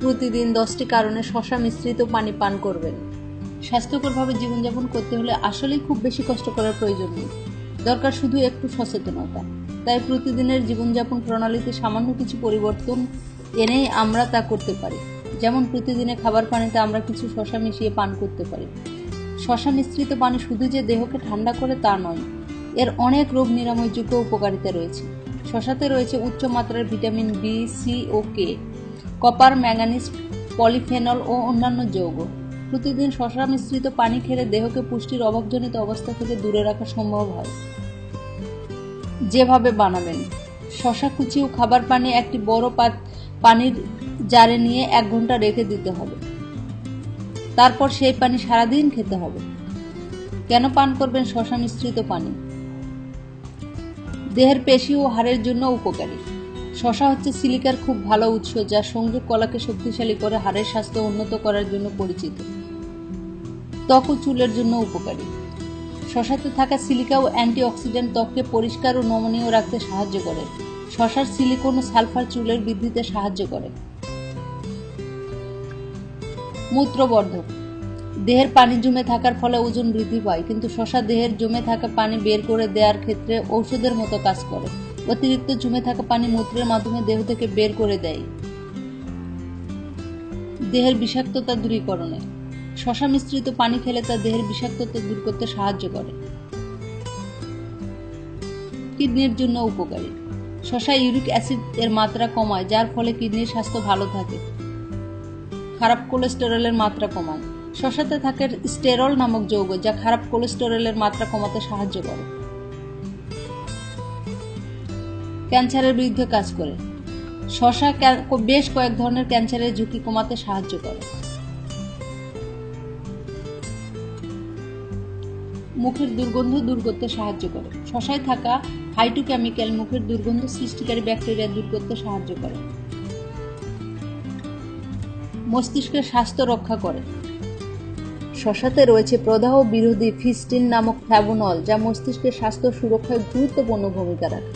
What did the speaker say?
প্রতিদিন 10টি কারণে শসা মিশ্রিত পানি পান করবেন। স্বাস্থ্যকরভাবে জীবনযাপন করতে হলে আসলেই খুব বেশি কষ্ট করার প্রয়োজন নেই, দরকার শুধু একটু সচেতনতা। তাই প্রতিদিনের জীবনযাপন প্রণালীতে সামান্য কিছু পরিবর্তন এনেই আমরা তা করতে পারি। যেমন প্রতিদিনের খাবার পানিতে আমরা কিছু শসা মিশিয়ে পান করতে পারি। শসা মিশ্রিত পানি শুধু যে দেহকে ঠান্ডা করে তা নয়, এর অনেক রোগ নিরাময়যোগ্য উপকারিতা রয়েছে। শসাতে রয়েছে উচ্চ মাত্রার ভিটামিন বি, সি ও কে, কপার, ম্যাঙ্গানিজ, পলিফেনল ও অন্যান্য যৌগ। প্রতিদিন শসা মিশ্রিত পানি খেলে দেহকে পুষ্টির অভাবজনিত অবস্থা থেকে দূরে রাখা সম্ভব হয়। যেভাবে বানাবেন: শসা কুচি ও খাবার পানি একটি বড় পানির জারে নিয়ে 1 ঘন্টা রেখে দিতে হবে। তারপর সেই পানি সারাদিন খেতে হবে। কেন পান করবেন শসা মিশ্রিত পানি? দেহের পেশি ও হাড়ের জন্য উপকারী। শসা হচ্ছে সিলিকার খুব ভালো উৎস, যা সংযোগ কলাকে শক্তিশালী করে হাড়ের স্বাস্থ্য উন্নত করার জন্য পরিচিত। ত্বক ও চুলের জন্য উপকারী। শসাতে থাকা সিলিকা ও অ্যান্টিঅক্সিডেন্ট ত্বককে পরিষ্কার ও নমনীয় রাখতে সাহায্য করে। শসার সিলিকন ও সালফার চুলের বৃদ্ধিতে সাহায্য করে। মূত্রবর্ধক। দেহের পানি জমে থাকার ফলে ওজন বৃদ্ধি পায়, কিন্তু শসা দেহের জমে থাকা পানি বের করে দেওয়ার ক্ষেত্রে ঔষধের মতো কাজ করে। অতিরিক্ত জমে থাকা পানি মূত্রের মাধ্যমে দেহ থেকে বের করে দেয়। দেহের বিষাক্ততা দূরীকরণে। শসা মিশ্রিত পানি খেলে তা দেহের বিষাক্ততা দূর করতে সাহায্য করে। কিডনির জন্য উপকারী। শসা ইউরিক অ্যাসিড এর মাত্রা কমায়, যার ফলে কিডনির স্বাস্থ্য ভালো থাকে। খারাপ কোলেস্টেরলের মাত্রা কমায়। শসাতে থাকে স্টেরল নামক যৌগ, যা খারাপ কোলেস্টেরলের মাত্রা কমাতে সাহায্য করে। ক্যান্সারের বিরুদ্ধে কাজ করে। শসা বেশ কয়েক ধরনের ক্যান্সারের ঝুঁকি কমাতে সাহায্য করে। মুখের দুর্গন্ধ দূর করতে সাহায্য করে। শসায় থাকা ফাইটোকেমিক্যাল মুখের দুর্গন্ধ সৃষ্টিকারী ব্যাকটেরিয়া দূর করতে সাহায্য করে। মস্তিষ্কের স্বাস্থ্য রক্ষা করে। শসাতে রয়েছে প্রদাহ বিরোধী ফিস্টিন নামক ফ্ল্যাভোনল, যা মস্তিষ্কের স্বাস্থ্য সুরক্ষায় গুরুত্বপূর্ণ ভূমিকা রাখে।